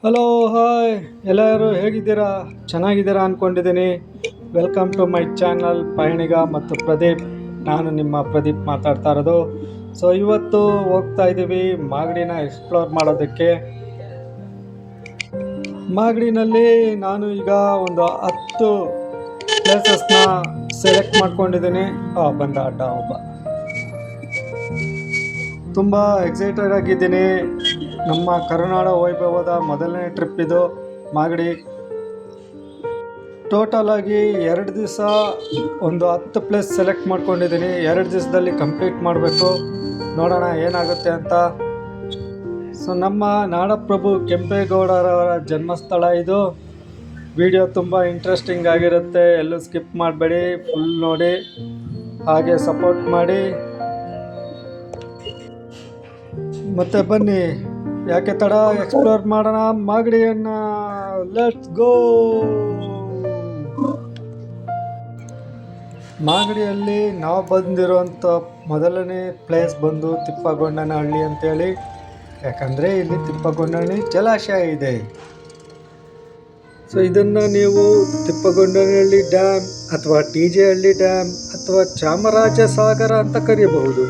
Hello hi ಎಲ್ಲರೂ ಹೇಗಿದ್ದೀರಾ? ಚೆನ್ನಾಗಿದ್ದೀರಾ ಅಂದ್ಕೊಂಡಿದ್ದೀನಿ. ವೆಲ್ಕಮ್ ಟು ಮೈ ಚಾನಲ್ ಪಯಣಿಗ ಮತ್ತು ಪ್ರದೀಪ್. ನಾನು ನಿಮ್ಮ ಪ್ರದೀಪ್ ಮಾತಾಡ್ತಾ ಇರೋದು. ಸೊ ಇವತ್ತು ಹೋಗ್ತಾ ಇದ್ದೀವಿ ಮಾಗಡಿನ ಎಕ್ಸ್ಪ್ಲೋರ್ ಮಾಡೋದಕ್ಕೆ. ಮಾಗಡಿನಲ್ಲಿ ನಾನು ಈಗ ಒಂದು 10 ಪ್ಲೇಸಸ್ನ ಸೆಲೆಕ್ಟ್ ಮಾಡ್ಕೊಂಡಿದ್ದೀನಿ. ಬಂದ ಅಡ್ಡ ಒಬ್ಬ. ತುಂಬ ಎಕ್ಸೈಟೆಡ್ ಆಗಿದ್ದೀನಿ. ನಮ್ಮ ಕರುನಾಡ ವೈಭವದ ಮೊದಲನೇ ಟ್ರಿಪ್ ಇದು ಮಾಗಡಿ. ಟೋಟಲ್ ಆಗಿ 2 ದಿವಸ ಒಂದು 10 ಪ್ಲೇಸ್ ಸೆಲೆಕ್ಟ್ ಮಾಡ್ಕೊಂಡಿದ್ದೀನಿ. 2 ದಿವಸದಲ್ಲಿ ಕಂಪ್ಲೀಟ್ ಮಾಡಬೇಕು. ನೋಡೋಣ ಏನಾಗುತ್ತೆ ಅಂತ. ಸೊ ನಮ್ಮ ನಾಡಪ್ರಭು ಕೆಂಪೇಗೌಡರವರ ಜನ್ಮಸ್ಥಳ ಇದು. ವಿಡಿಯೋ ತುಂಬ ಇಂಟ್ರೆಸ್ಟಿಂಗ್ ಆಗಿರುತ್ತೆ, ಎಲ್ಲೂ ಸ್ಕಿಪ್ ಮಾಡಬೇಡಿ, ಫುಲ್ ನೋಡಿ, ಹಾಗೆ ಸಪೋರ್ಟ್ ಮಾಡಿ. ಮತ್ತೆ ಬನ್ನಿ, ಯಾಕೆ ತಡ, ಎಕ್ಸ್ಪ್ಲೋರ್ ಮಾಡೋಣ ಮಾಗಡಿಯನ್ನು. Let's go. ಮಾಗಡಿಯಲ್ಲಿ ನಾವು ಬಂದಿರೋಂಥ ಮೊದಲನೇ ಪ್ಲೇಸ್ ಬಂದು ತಿಪ್ಪಗೊಂಡನಹಳ್ಳಿ ಅಂತೇಳಿ. ಯಾಕಂದರೆ ಇಲ್ಲಿ ತಿಪ್ಪಗೊಂಡನಹಳ್ಳಿ ಜಲಾಶಯ ಇದೆ. ಸೊ ಇದನ್ನು ನೀವು ತಿಪ್ಪಗೊಂಡನಹಳ್ಳಿ ಡ್ಯಾಮ್ ಅಥವಾ TJ ಹಳ್ಳಿ ಡ್ಯಾಮ್ ಅಥವಾ ಚಾಮರಾಜಸಾಗರ ಅಂತ ಕರೆಯಬಹುದು.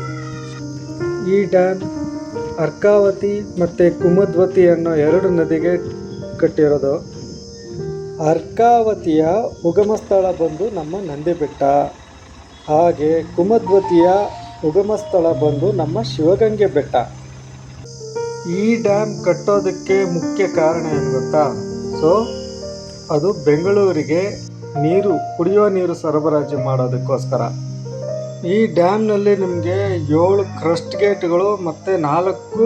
ಈ ಡ್ಯಾಮ್ ಅರ್ಕಾವತಿ ಮತ್ತು ಕುಮದ್ವತಿ ಅನ್ನೋ 2 ನದಿಗೆ ಕಟ್ಟಿರೋದು. ಅರ್ಕಾವತಿಯ ಉಗಮ ಸ್ಥಳ ಬಂದು ನಮ್ಮ ನಂದಿ ಬೆಟ್ಟ, ಹಾಗೆ ಕುಮದ್ವತಿಯ ಉಗಮ ಸ್ಥಳ ಬಂದು ನಮ್ಮ ಶಿವಗಂಗೆ ಬೆಟ್ಟ. ಈ ಡ್ಯಾಮ್ ಕಟ್ಟೋದಕ್ಕೆ ಮುಖ್ಯ ಕಾರಣ ಏನು ಗೊತ್ತಾ? ಸೊ ಅದು ಬೆಂಗಳೂರಿಗೆ ಕುಡಿಯುವ ನೀರು ಸರಬರಾಜು ಮಾಡೋದಕ್ಕೋಸ್ಕರ. ಈ ಡ್ಯಾಮ್ನಲ್ಲಿ ನಿಮಗೆ 7 ಕ್ರಸ್ಟ್ ಗೇಟ್ಗಳು ಮತ್ತು 4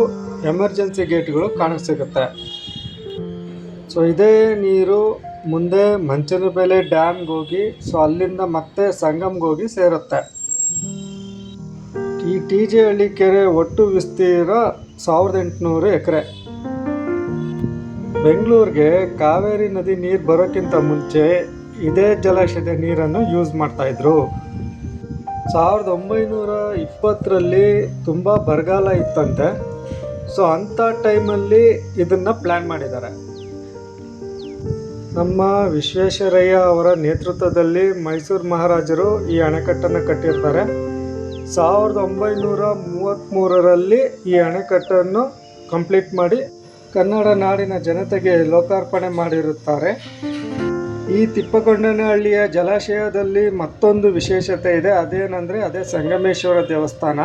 ಎಮರ್ಜೆನ್ಸಿ ಗೇಟ್ಗಳು ಕಾಣಸಿಗುತ್ತೆ. ಸೊ ಇದೇ ನೀರು ಮುಂದೆ ಮಂಚನಬೆಲೆ ಡ್ಯಾಮ್ಗೆ ಹೋಗಿ, ಸೊ ಅಲ್ಲಿಂದ ಮತ್ತೆ ಸಂಗಮ್ಗೆ ಹೋಗಿ ಸೇರುತ್ತೆ. ಈ TJ ಹಳ್ಳಿ ಕೆರೆ ಒಟ್ಟು ವಿಸ್ತೀರ್ಣ 1800 ಎಕರೆ. ಬೆಂಗಳೂರಿಗೆ ಕಾವೇರಿ ನದಿ ನೀರು ಬರೋಕ್ಕಿಂತ ಮುಂಚೆ ಇದೇ ಜಲಾಶಯದ ನೀರನ್ನು ಯೂಸ್ ಮಾಡ್ತಾಯಿದ್ರು. 1920ರಲ್ಲಿ ತುಂಬ ಬರಗಾಲ ಇತ್ತಂತೆ. ಸೊ ಅಂಥ ಟೈಮಲ್ಲಿ ಇದನ್ನು ಪ್ಲ್ಯಾನ್ ಮಾಡಿದ್ದಾರೆ. ನಮ್ಮ ವಿಶ್ವೇಶ್ವರಯ್ಯ ಅವರ ನೇತೃತ್ವದಲ್ಲಿ ಮೈಸೂರು ಮಹಾರಾಜರು ಈ ಅಣೆಕಟ್ಟನ್ನು ಕಟ್ಟಿರ್ತಾರೆ. 1933ರಲ್ಲಿ ಈ ಅಣೆಕಟ್ಟನ್ನು ಕಂಪ್ಲೀಟ್ ಮಾಡಿ ಕನ್ನಡ ನಾಡಿನ ಜನತೆಗೆ ಲೋಕಾರ್ಪಣೆ ಮಾಡಿರುತ್ತಾರೆ. ಈ ತಿಪ್ಪಗೊಂಡನಹಳ್ಳಿಯ ಜಲಾಶಯದಲ್ಲಿ ಮತ್ತೊಂದು ವಿಶೇಷತೆ ಇದೆ. ಅದೇ ಸಂಗಮೇಶ್ವರ ದೇವಸ್ಥಾನ.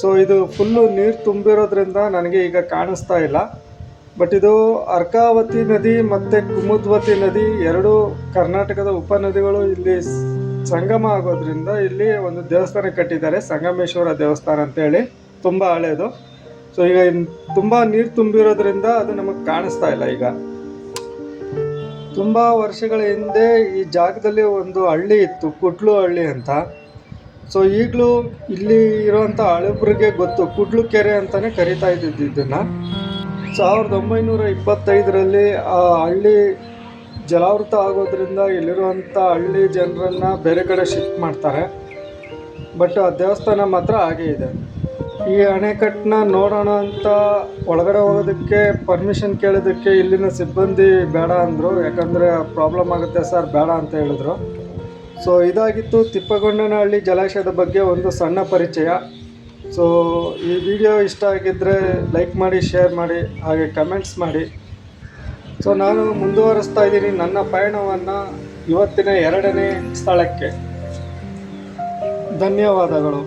ಸೊ ಇದು ಫುಲ್ಲು ನೀರು ತುಂಬಿರೋದ್ರಿಂದ ನನಗೆ ಈಗ ಕಾಣಿಸ್ತಾ ಇಲ್ಲ. ಬಟ್ ಇದು ಅರ್ಕಾವತಿ ನದಿ ಮತ್ತು ಕುಮದ್ವತಿ ನದಿ 2 ಕರ್ನಾಟಕದ ಉಪನದಿಗಳು ಇಲ್ಲಿ ಸಂಗಮ ಆಗೋದ್ರಿಂದ ಇಲ್ಲಿ ಒಂದು ದೇವಸ್ಥಾನ ಕಟ್ಟಿದ್ದಾರೆ, ಸಂಗಮೇಶ್ವರ ದೇವಸ್ಥಾನ ಅಂತೇಳಿ. ತುಂಬ ಹಳೆಯದು. ಸೊ ಈಗ ತುಂಬ ನೀರು ತುಂಬಿರೋದ್ರಿಂದ ಅದು ನಮಗೆ ಕಾಣಿಸ್ತಾ ಇಲ್ಲ ಈಗ. ತುಂಬ ವರ್ಷಗಳ ಹಿಂದೆ ಈ ಜಾಗದಲ್ಲಿ ಒಂದು ಹಳ್ಳಿ ಇತ್ತು, ಕುಡ್ಲು ಹಳ್ಳಿ ಅಂತ. ಸೊ ಈಗಲೂ ಇಲ್ಲಿ ಇರೋವಂಥ ಹಳಬ್ರಿಗೆ ಗೊತ್ತು, ಕುಡ್ಲು ಕೆರೆ ಅಂತಲೇ ಕರಿತಾ ಇದ್ದಿದ್ದು ಇದನ್ನು. 1925ರಲ್ಲಿ ಆ ಹಳ್ಳಿ ಜಲಾವೃತ ಆಗೋದ್ರಿಂದ ಇಲ್ಲಿರುವಂಥ ಹಳ್ಳಿ ಜನರನ್ನು ಬೇರೆ ಕಡೆ ಶಿಫ್ಟ್ ಮಾಡ್ತಾರೆ. ಬಟ್ ಆ ದೇವಸ್ಥಾನ ಮಾತ್ರ ಹಾಗೇ ಇದೆ. ಈ ಅಣೆಕಟ್ಟನ್ನ ನೋಡೋಣ ಅಂತ ಒಳಗಡೆ ಹೋಗೋದಕ್ಕೆ ಪರ್ಮಿಷನ್ ಕೇಳೋದಕ್ಕೆ ಇಲ್ಲಿನ ಸಿಬ್ಬಂದಿ ಬೇಡ ಅಂದರು. ಯಾಕಂದರೆ ಪ್ರಾಬ್ಲಮ್ ಆಗುತ್ತೆ ಸರ್, ಬೇಡ ಅಂತ ಹೇಳಿದ್ರು. ಸೊ ಇದಾಗಿತ್ತು ತಿಪ್ಪಗೊಂಡನಹಳ್ಳಿ ಜಲಾಶಯದ ಬಗ್ಗೆ ಒಂದು ಸಣ್ಣ ಪರಿಚಯ. ಸೊ ಈ ವಿಡಿಯೋ ಇಷ್ಟ ಆಗಿದ್ದರೆ ಲೈಕ್ ಮಾಡಿ, ಶೇರ್ ಮಾಡಿ, ಹಾಗೆ ಕಮೆಂಟ್ಸ್ ಮಾಡಿ. ಸೊ ನಾನು ಮುಂದುವರಿಸ್ತಾ ಇದ್ದೀನಿ ನನ್ನ ಪಯಣವನ್ನು ಇವತ್ತಿನ 2ನೇ ಸ್ಥಳಕ್ಕೆ. ಧನ್ಯವಾದಗಳು.